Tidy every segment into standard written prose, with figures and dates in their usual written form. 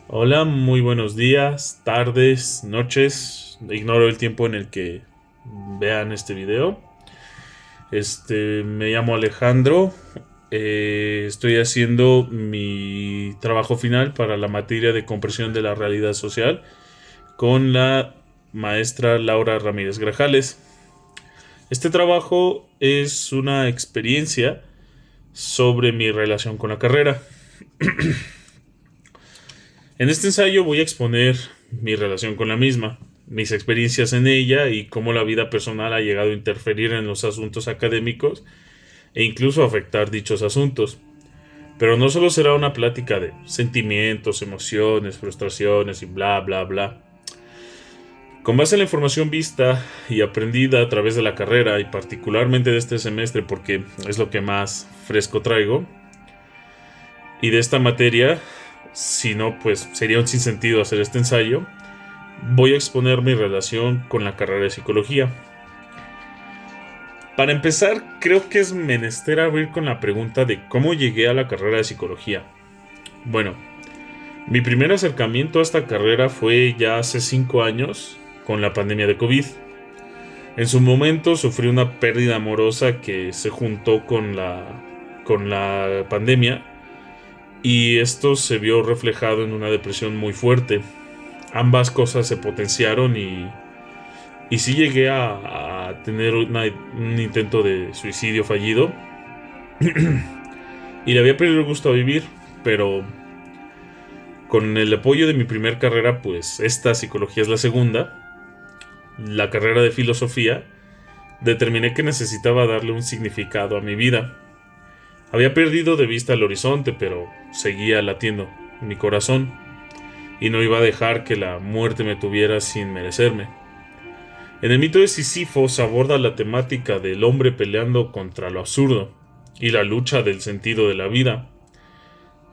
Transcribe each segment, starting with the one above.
Hola, muy buenos días, tardes, noches. Ignoro el tiempo en el que vean este video. Me llamo Alejandro. Estoy haciendo mi trabajo final para la materia de comprensión de la realidad social con la maestra Laura Ramírez Grajales. Este trabajo es una experiencia sobre mi relación con la carrera. En este ensayo voy a exponer mi relación con la misma, mis experiencias en ella y cómo la vida personal ha llegado a interferir en los asuntos académicos e incluso afectar dichos asuntos. Pero no solo será una plática de sentimientos, emociones, frustraciones y bla bla bla. Con base en la información vista y aprendida a través de la carrera y particularmente de este semestre porque es lo que más fresco traigo, y de esta materia, si no, pues sería un sinsentido hacer este ensayo. Voy a exponer mi relación con la carrera de psicología. Para empezar, creo que es menester abrir con la pregunta de cómo llegué a la carrera de psicología. Bueno, mi primer acercamiento a esta carrera fue ya hace 5 años, con la pandemia de COVID. En su momento sufrí una pérdida amorosa que se juntó con la pandemia, y esto se vio reflejado en una depresión muy fuerte. Ambas cosas se potenciaron y sí llegué a tener un intento de suicidio fallido. Y le había perdido el gusto a vivir, pero con el apoyo de mi primer carrera, pues esta psicología es la segunda, la carrera de filosofía, determiné que necesitaba darle un significado a mi vida. Había perdido de vista el horizonte, pero seguía latiendo en mi corazón y no iba a dejar que la muerte me tuviera sin merecerme. En el mito de Sísifo se aborda la temática del hombre peleando contra lo absurdo y la lucha del sentido de la vida.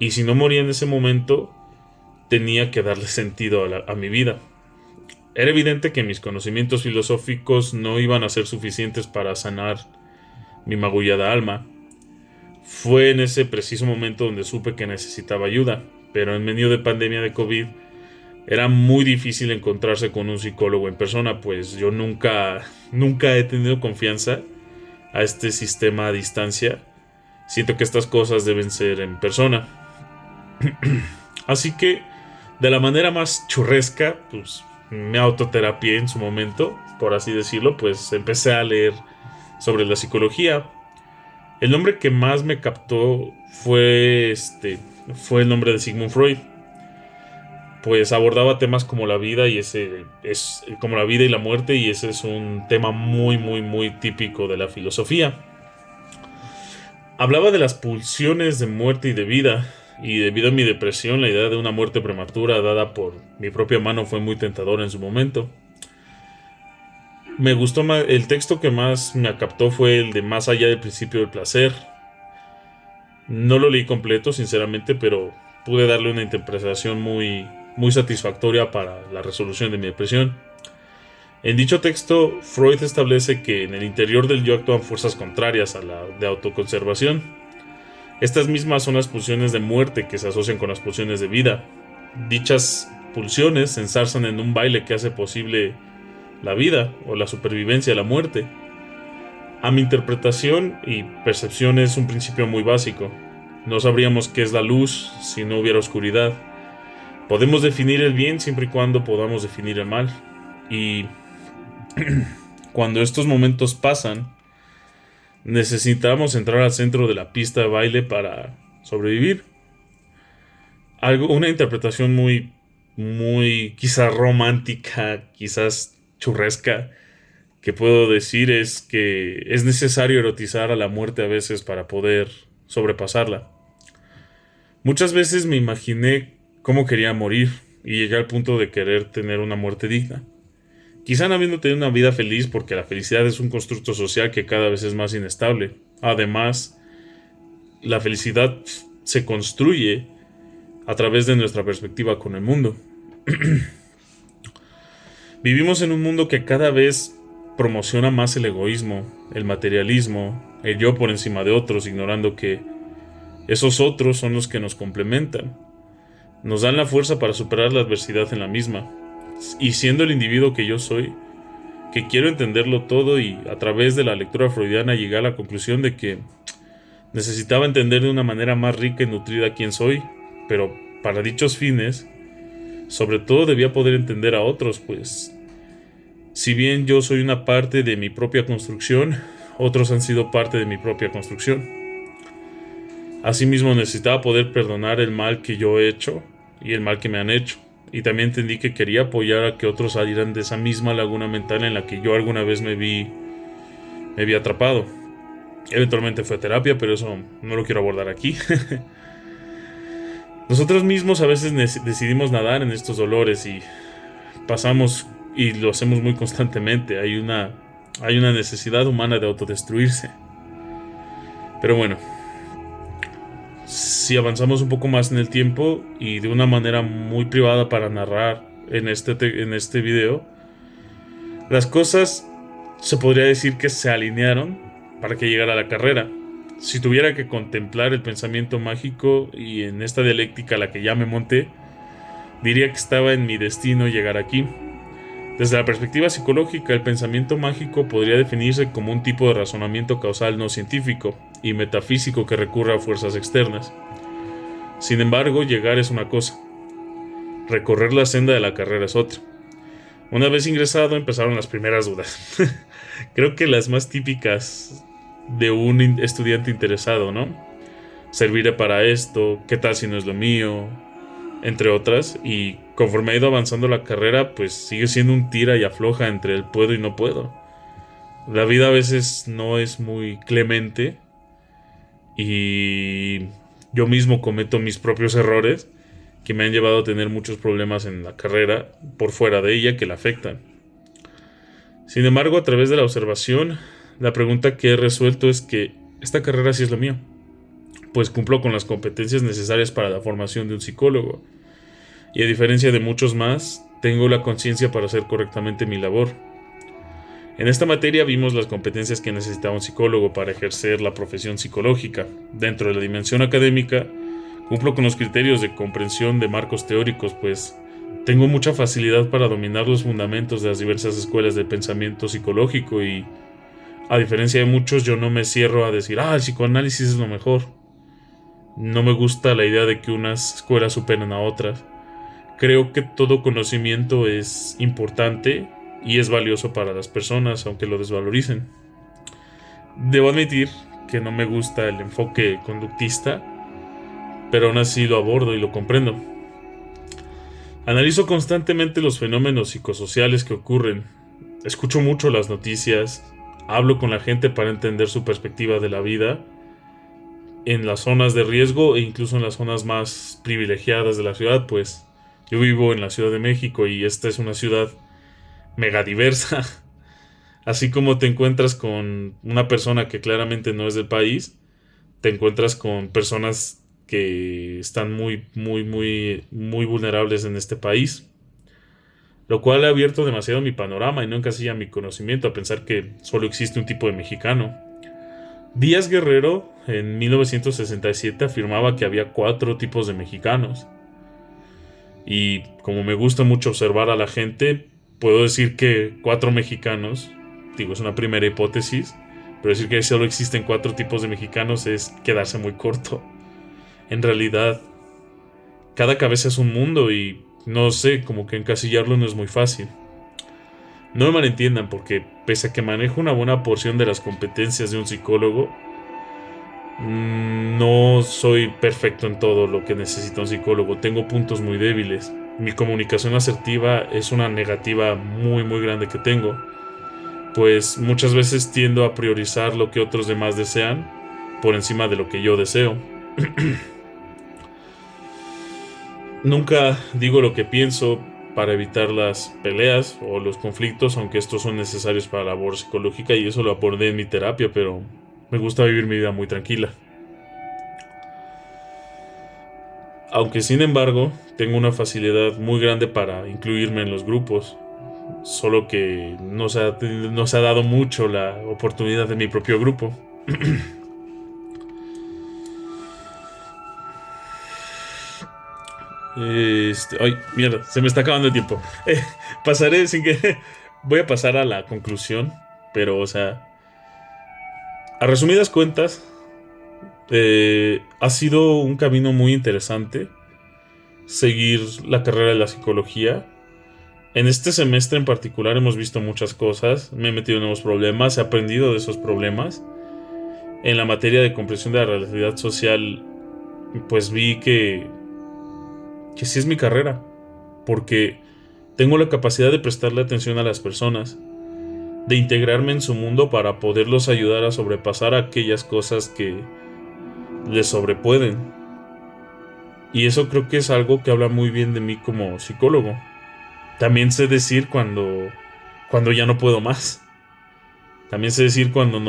Y si no moría en ese momento, tenía que darle sentido a mi vida. Era evidente que mis conocimientos filosóficos no iban a ser suficientes para sanar mi magullada alma. Fue en ese preciso momento donde supe que necesitaba ayuda, pero en medio de pandemia de COVID era muy difícil encontrarse con un psicólogo en persona, pues yo nunca he tenido confianza a este sistema a distancia. Siento que estas cosas deben ser en persona. Así que, de la manera más churresca, pues me autoterapié en su momento, por así decirlo, pues empecé a leer sobre la psicología. El nombre que más me captó fue el nombre de Sigmund Freud, pues abordaba temas como la vida y ese es como la vida y la muerte, y ese es un tema muy típico de la filosofía. Hablaba de las pulsiones de muerte y de vida, y debido a mi depresión la idea de una muerte prematura dada por mi propia mano fue muy tentadora en su momento. Me gustó más, el texto que más me captó fue el de Más allá del principio del placer. No lo leí completo, sinceramente, pero pude darle una interpretación muy satisfactoria para la resolución de mi depresión. En dicho texto, Freud establece que en el interior del yo actúan fuerzas contrarias a la de autoconservación. Estas mismas son las pulsiones de muerte que se asocian con las pulsiones de vida. Dichas pulsiones se ensarzan en un baile que hace posible la vida o la supervivencia a la muerte. A mi interpretación y percepción es un principio muy básico. No sabríamos qué es la luz si no hubiera oscuridad. Podemos definir el bien siempre y cuando podamos definir el mal. Y cuando estos momentos pasan, necesitamos entrar al centro de la pista de baile para sobrevivir. Una interpretación muy quizás romántica, quizás churresca, que puedo decir es que es necesario erotizar a la muerte a veces para poder sobrepasarla. Muchas veces me imaginé cómo quería morir y llegué al punto de querer tener una muerte digna. Quizá no habiendo tenido una vida feliz, porque la felicidad es un constructo social que cada vez es más inestable. Además, la felicidad se construye a través de nuestra perspectiva con el mundo. Vivimos en un mundo que cada vez promociona más el egoísmo, el materialismo, el yo por encima de otros, ignorando que esos otros son los que nos complementan. nos dan la fuerza para superar la adversidad en la misma. Y siendo el individuo que yo soy, que quiero entenderlo todo, y a través de la lectura freudiana llegué a la conclusión de que necesitaba entender de una manera más rica y nutrida quién soy, pero para dichos fines, sobre todo debía poder entender a otros, pues si bien yo soy una parte de mi propia construcción, otros han sido parte de mi propia construcción. Asimismo necesitaba poder perdonar el mal que yo he hecho y el mal que me han hecho. Y también entendí que quería apoyar a que otros salieran de esa misma laguna mental en la que yo alguna vez me vi atrapado. Eventualmente fue a terapia, pero eso no lo quiero abordar aquí. Nosotros mismos a veces decidimos nadar en estos dolores y pasamos, y lo hacemos muy constantemente. Hay una necesidad humana de autodestruirse. Pero bueno, si avanzamos un poco más en el tiempo y de una manera muy privada para narrar en este video, las cosas se podría decir que se alinearon para que llegara a la carrera. Si tuviera que contemplar el pensamiento mágico y en esta dialéctica a la que ya me monté, diría que estaba en mi destino llegar aquí. Desde la perspectiva psicológica, el pensamiento mágico podría definirse como un tipo de razonamiento causal no científico y metafísico que recurre a fuerzas externas. Sin embargo, llegar es una cosa, recorrer la senda de la carrera es otra. Una vez ingresado, empezaron las primeras dudas. Creo que las más típicas de un estudiante interesado, ¿no? ¿Serviré para esto? ¿Qué tal si no es lo mío? Entre otras, y conforme ha ido avanzando la carrera, pues sigue siendo un tira y afloja entre el puedo y no puedo. La vida a veces no es muy clemente y yo mismo cometo mis propios errores que me han llevado a tener muchos problemas en la carrera por fuera de ella que la afectan. Sin embargo, a través de la observación, la pregunta que he resuelto es que esta carrera sí es lo mío, pues cumplo con las competencias necesarias para la formación de un psicólogo. Y a diferencia de muchos más, tengo la conciencia para hacer correctamente mi labor. En esta materia vimos las competencias que necesitaba un psicólogo para ejercer la profesión psicológica. Dentro de la dimensión académica, cumplo con los criterios de comprensión de marcos teóricos, pues tengo mucha facilidad para dominar los fundamentos de las diversas escuelas del pensamiento psicológico y, a diferencia de muchos, yo no me cierro a decir, el psicoanálisis es lo mejor. No me gusta la idea de que unas escuelas superen a otras. Creo que todo conocimiento es importante y es valioso para las personas, aunque lo desvaloricen. Debo admitir que no me gusta el enfoque conductista, pero aún así lo abordo y lo comprendo. Analizo constantemente los fenómenos psicosociales que ocurren. Escucho mucho las noticias, hablo con la gente para entender su perspectiva de la vida en las zonas de riesgo e incluso en las zonas más privilegiadas de la ciudad, pues yo vivo en la Ciudad de México y esta es una ciudad mega diversa. Así como te encuentras con una persona que claramente no es del país, te encuentras con personas que están muy vulnerables en este país. Lo cual ha abierto demasiado mi panorama y no encasilla mi conocimiento a pensar que solo existe un tipo de mexicano. Díaz Guerrero, en 1967, afirmaba que había 4 tipos de mexicanos. Y como me gusta mucho observar a la gente, puedo decir que 4 mexicanos, es una primera hipótesis, pero decir que solo existen 4 tipos de mexicanos es quedarse muy corto. En realidad, cada cabeza es un mundo y no sé, como que encasillarlo no es muy fácil. No me malentiendan, porque pese a que manejo una buena porción de las competencias de un psicólogo, no soy perfecto en todo lo que necesita un psicólogo. Tengo puntos muy débiles. Mi comunicación asertiva es una negativa muy grande que tengo, pues muchas veces tiendo a priorizar lo que otros demás desean por encima de lo que yo deseo. Nunca digo lo que pienso para evitar las peleas o los conflictos, aunque estos son necesarios para la labor psicológica y eso lo abordé en mi terapia, pero me gusta vivir mi vida muy tranquila. Aunque sin embargo, tengo una facilidad muy grande para incluirme en los grupos, solo que no se ha dado mucho la oportunidad de mi propio grupo. Ay, mierda, se me está acabando el tiempo. Pasaré sin que. Voy a pasar a la conclusión. Pero, o sea, a resumidas cuentas, ha sido un camino muy interesante seguir la carrera de la psicología. En este semestre en particular hemos visto muchas cosas. Me he metido en nuevos problemas, he aprendido de esos problemas. En la materia de comprensión de la realidad social, pues vi que sí es mi carrera, porque tengo la capacidad de prestarle atención a las personas, de integrarme en su mundo para poderlos ayudar a sobrepasar aquellas cosas que les sobrepueden. Y eso creo que es algo que habla muy bien de mí como psicólogo. También sé decir cuando ya no puedo más. También sé decir cuando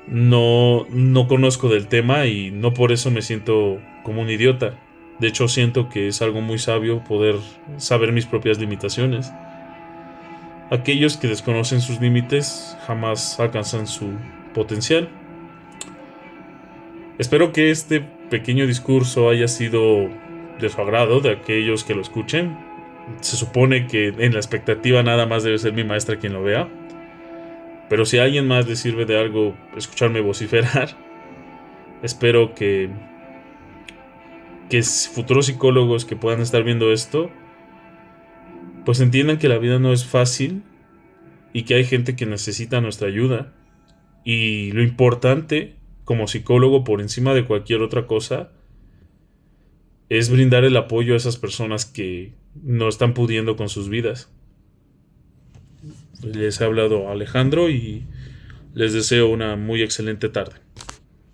no conozco del tema y no por eso me siento como un idiota. De hecho, siento que es algo muy sabio poder saber mis propias limitaciones. Aquellos que desconocen sus límites jamás alcanzan su potencial. Espero que este pequeño discurso haya sido de su agrado de aquellos que lo escuchen. Se supone que en la expectativa nada más debe ser mi maestra quien lo vea. Pero si a alguien más le sirve de algo escucharme vociferar, espero que futuros psicólogos que puedan estar viendo esto, pues entiendan que la vida no es fácil y que hay gente que necesita nuestra ayuda. Y lo importante, como psicólogo, por encima de cualquier otra cosa, es brindar el apoyo a esas personas que no están pudiendo con sus vidas. Les ha hablado Alejandro y les deseo una muy excelente tarde.